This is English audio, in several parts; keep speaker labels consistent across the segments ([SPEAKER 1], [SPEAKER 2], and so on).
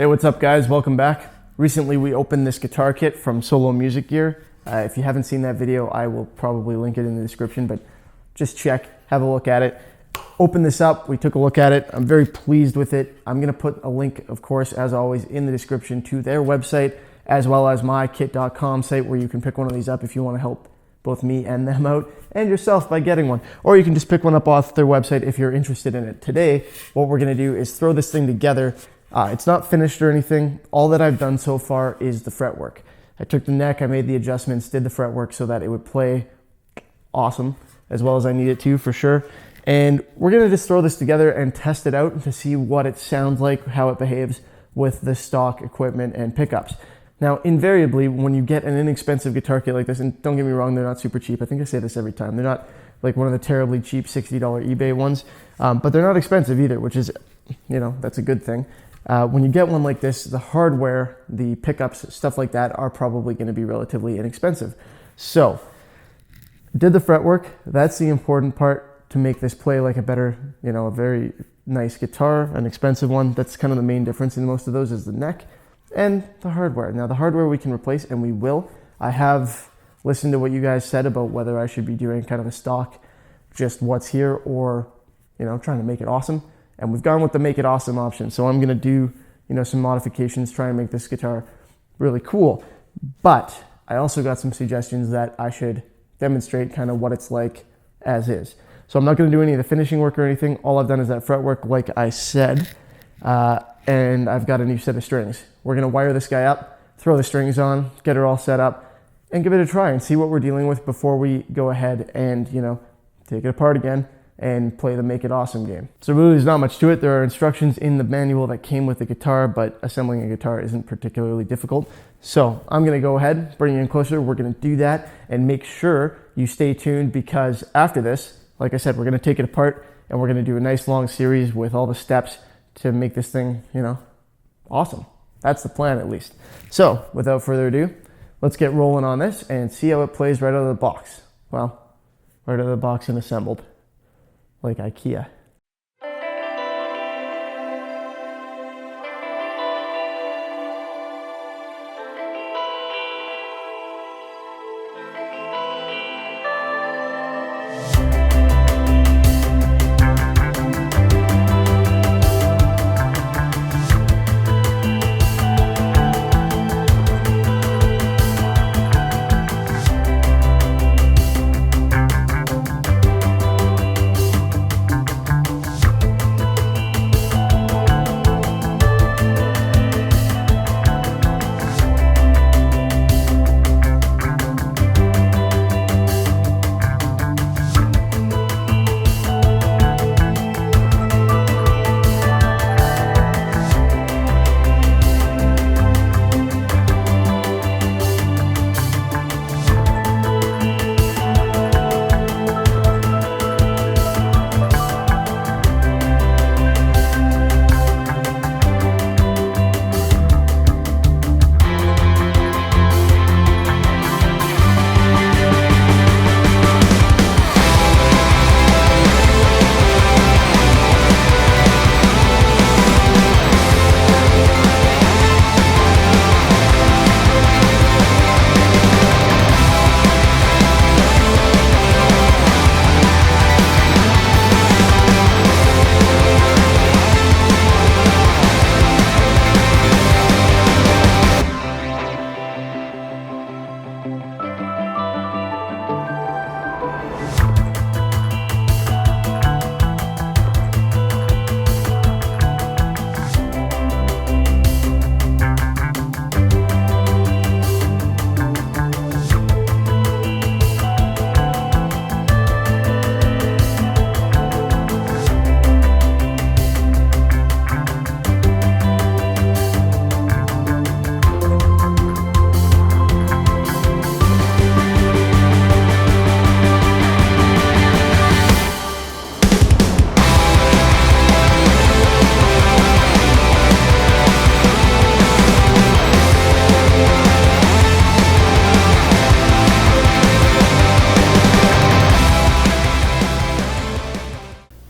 [SPEAKER 1] Hey, what's up guys? Welcome back. Recently we opened this guitar kit from Solo Music Gear. If you haven't seen that video, I will probably link it in the description, but just check, have a look at it. Open this up, we took a look at it. I'm very pleased with it. I'm gonna put a link, of course, as always, in the description to their website, as well as mykit.com site, where you can pick one of these up if you wanna help both me and them out, and yourself by getting one. Or you can just pick one up off their website if you're interested in it. Today, what we're gonna do is throw this thing together. It's not finished or anything. All that I've done so far is the fretwork. I took the neck, I made the adjustments, did the fretwork so that it would play awesome, as well as I need it to, for sure. And we're gonna just throw this together and test it out to see what it sounds like, how it behaves with the stock equipment and pickups. Now, invariably, when you get an inexpensive guitar kit like this, and don't get me wrong, they're not super cheap. I think I say this every time. They're not like one of the terribly cheap $60 eBay ones, but they're not expensive either, which is, you know, that's a good thing. When you get one like this, the hardware, the pickups, stuff like that are probably going to be relatively inexpensive. So, did the fretwork. That's the important part to make this play like a better, you know, a very nice guitar, an expensive one. That's kind of the main difference in most of those is the neck and the hardware. Now, the hardware we can replace, and we will. I have listened to what you guys said about whether I should be doing kind of a stock, just what's here, or, you know, trying to make it awesome. And we've gone with the make it awesome option. So I'm gonna do, you know, some modifications, try and make this guitar really cool. But I also got some suggestions that I should demonstrate kind of what it's like as is. So I'm not gonna do any of the finishing work or anything. All I've done is that fretwork, like I said, and I've got a new set of strings. We're gonna wire this guy up, throw the strings on, get it all set up, and give it a try and see what we're dealing with before we go ahead and, you know, take it apart again and play the Make It Awesome game. So really there's not much to it. There are instructions in the manual that came with the guitar, but assembling a guitar isn't particularly difficult. So I'm gonna go ahead, bring you in closer. We're gonna do that and make sure you stay tuned, because after this, like I said, we're gonna take it apart and we're gonna do a nice long series with all the steps to make this thing, you know, awesome. That's the plan, at least. So without further ado, let's get rolling on this and see how it plays right out of the box. Well, right out of the box and assembled. Like IKEA.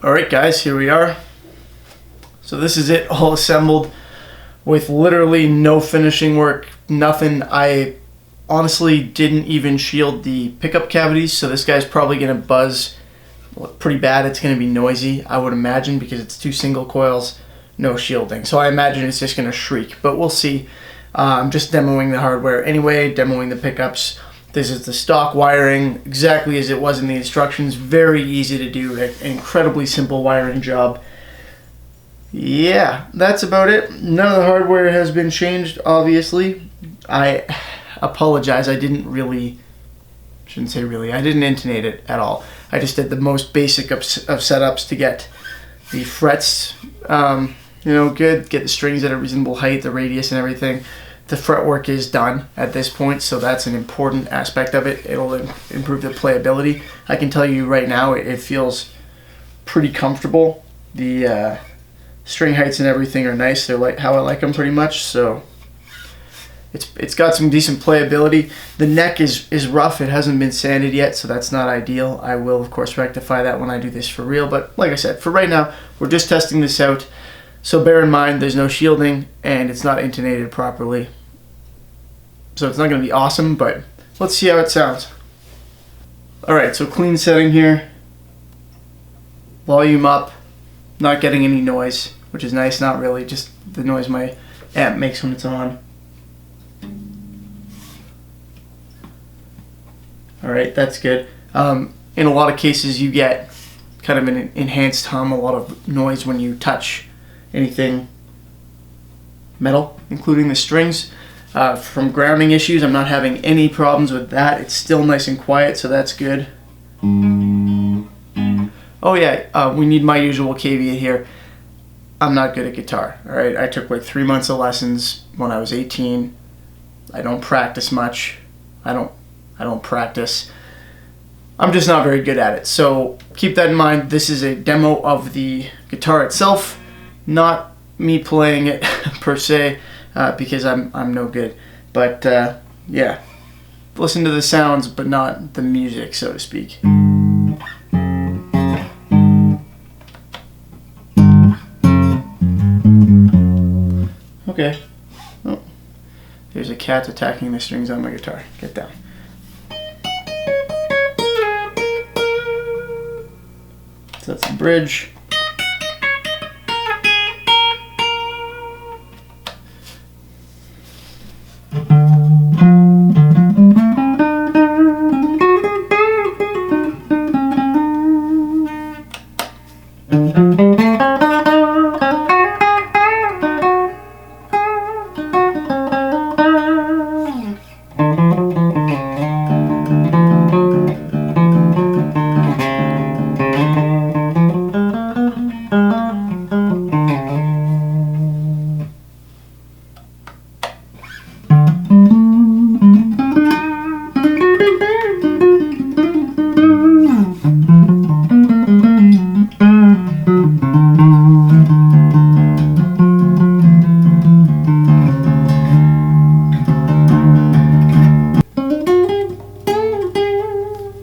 [SPEAKER 1] All right guys, here we are. So this is it all assembled. with literally no finishing work, nothing. I honestly didn't even shield the pickup cavities, so this guy's probably going to buzz pretty bad. It's going to be noisy, I would imagine, because it's 2 single coils, no shielding. So I imagine it's just going to shriek, but we'll see. I'm just demoing the hardware anyway, demoing the pickups. This is the stock wiring, exactly as it was in the instructions. Very easy to do, an incredibly simple wiring job. Yeah, that's about it. None of the hardware has been changed, obviously. I apologize, I didn't intonate it at all. I just did the most basic of setups to get the frets, good, get the strings at a reasonable height, the radius and everything. The fretwork is done at this point, so that's an important aspect of it. It'll improve the playability. I can tell you right now, it feels pretty comfortable. The string heights and everything are nice. They're like how I like them pretty much, so it's got some decent playability. The neck is rough. It hasn't been sanded yet, so that's not ideal. I will, of course, rectify that when I do this for real, but like I said, for right now, we're just testing this out. So bear in mind, there's no shielding, and it's not intonated properly. So it's not going to be awesome, but let's see how it sounds. Alright, so clean setting here. Volume up. Not getting any noise, which is nice. Not really, just the noise my amp makes when it's on. Alright, that's good. In a lot of cases, you get kind of an enhanced hum, a lot of noise when you touch anything metal, including the strings. From grounding issues, I'm not having any problems with that. It's still nice and quiet, so that's good. Oh yeah, we need my usual caveat here. I'm not good at guitar, alright? I took like 3 months of lessons when I was 18. I don't practice much. I don't practice. I'm just not very good at it. So keep that in mind. This is a demo of the guitar itself, not me playing it per se, because I'm no good. But yeah, listen to the sounds, but not the music, so to speak. Okay. Oh, there's a cat attacking the strings on my guitar. Get down. So that's the bridge.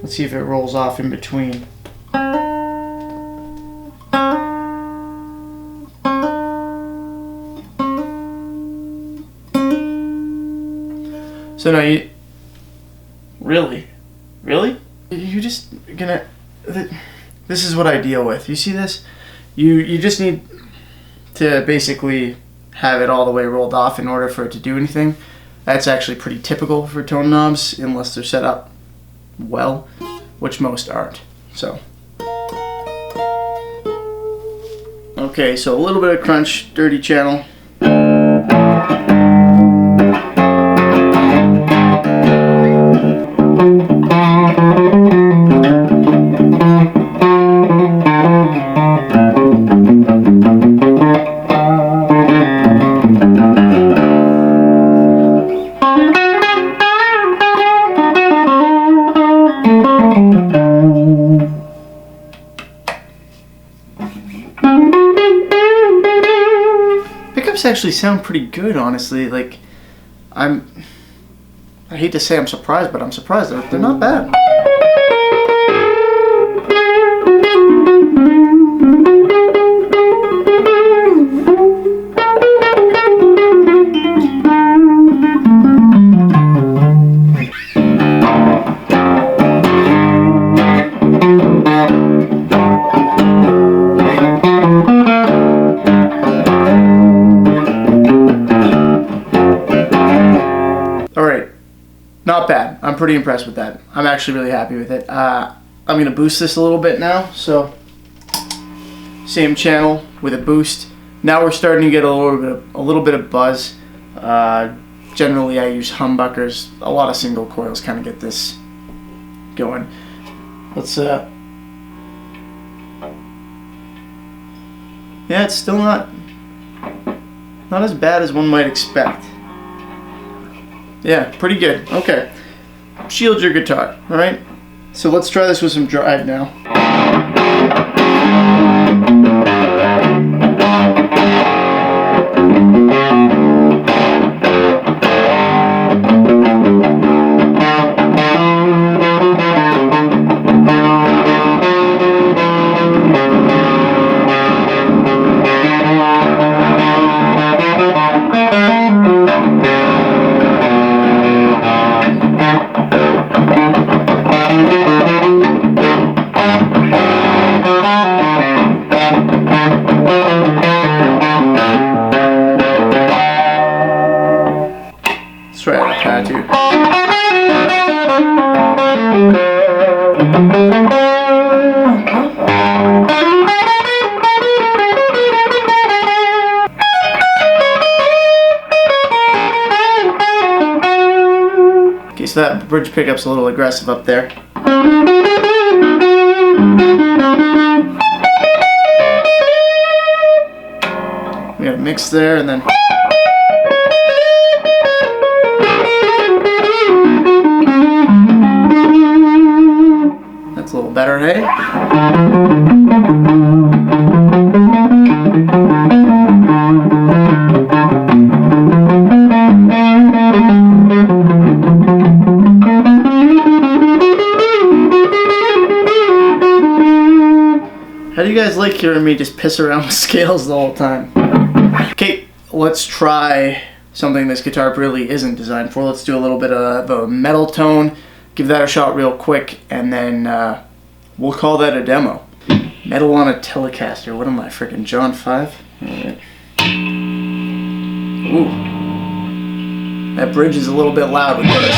[SPEAKER 1] Let's see if it rolls off in between. So now you really you just gonna this is what I deal with. You see this? You just need to basically have it all the way rolled off in order for it to do anything. That's actually pretty typical for tone knobs unless they're set up well, which most aren't. So okay, so a little bit of crunch, dirty channel. Pickups actually sound pretty good, honestly. Like, I hate to say I'm surprised, but I'm surprised. They're not bad. pretty impressed with that. I'm actually really happy with it. I'm going to boost this a little bit now. So same channel with a boost. Now we're starting to get a little bit of buzz. Generally I use humbuckers. A lot of single coils kind of get this going. Let's yeah, it's still not as bad as one might expect. Yeah, pretty good. Okay. Shield your guitar, alright? So let's try this with some drive now. Let's try it pad too. Okay, so that bridge pickup's a little aggressive up there. We got a mix there, and then that's a little better, hey? How do you guys like hearing me just piss around with scales the whole time? Okay, let's try something this guitar really isn't designed for. Let's do a little bit of a metal tone, give that a shot real quick, and then we'll call that a demo. Metal on a Telecaster. What am I, freaking John 5? Alright. Ooh. That bridge is a little bit loud with this.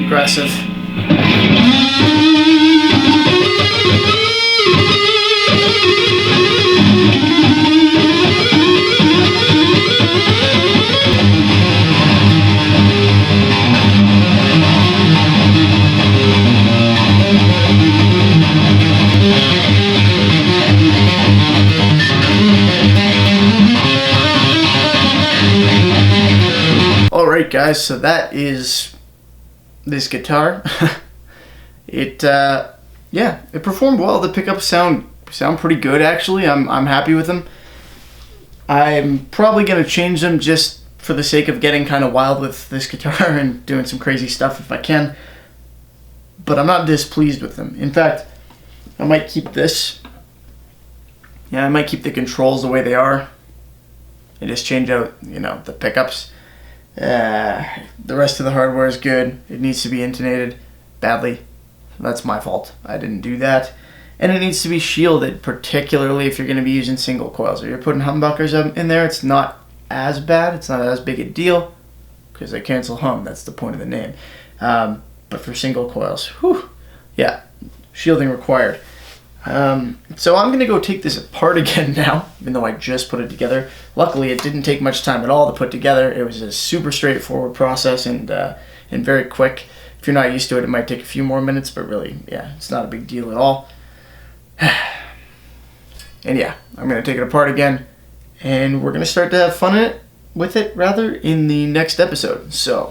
[SPEAKER 1] Aggressive. Alright guys, so that is this guitar. It yeah, it performed well. The pickups sound pretty good actually. I'm happy with them. I'm probably gonna change them just for the sake of getting kind of wild with this guitar and doing some crazy stuff if I can. But I'm not displeased with them. In fact, I might keep this. Yeah, I might keep the controls the way they are and just change out, you know, the pickups. The rest of the hardware is good. It needs to be intonated badly. That's my fault. I didn't do that. And it needs to be shielded, particularly if you're going to be using single coils. If you're putting humbuckers in there, it's not as bad. It's not as big a deal because they cancel hum. That's the point of the name. But for single coils, whew, yeah, shielding required. So I'm going to go take this apart again now, even though I just put it together. Luckily, it didn't take much time at all to put together. It was a super straightforward process and very quick. If you're not used to it, it might take a few more minutes, but really, yeah, it's not a big deal at all. And yeah, I'm going to take it apart again, and we're going to start to have fun with it in the next episode. So,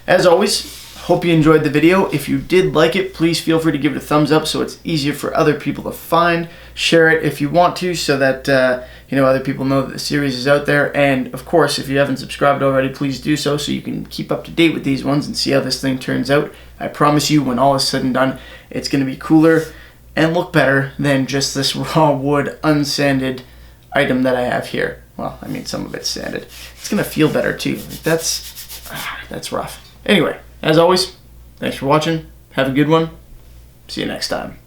[SPEAKER 1] as always, hope you enjoyed the video. If you did like it, please feel free to give it a thumbs up so it's easier for other people to find. Share it if you want to, so that other people know that the series is out there. And of course, if you haven't subscribed already, please do so you can keep up to date with these ones and see how this thing turns out. I promise you, when all is said and done, it's going to be cooler and look better than just this raw wood unsanded item that I have here. Well, I mean, some of it's sanded. It's going to feel better too. That's rough. Anyway, as always, thanks for watching. Have a good one. See you next time.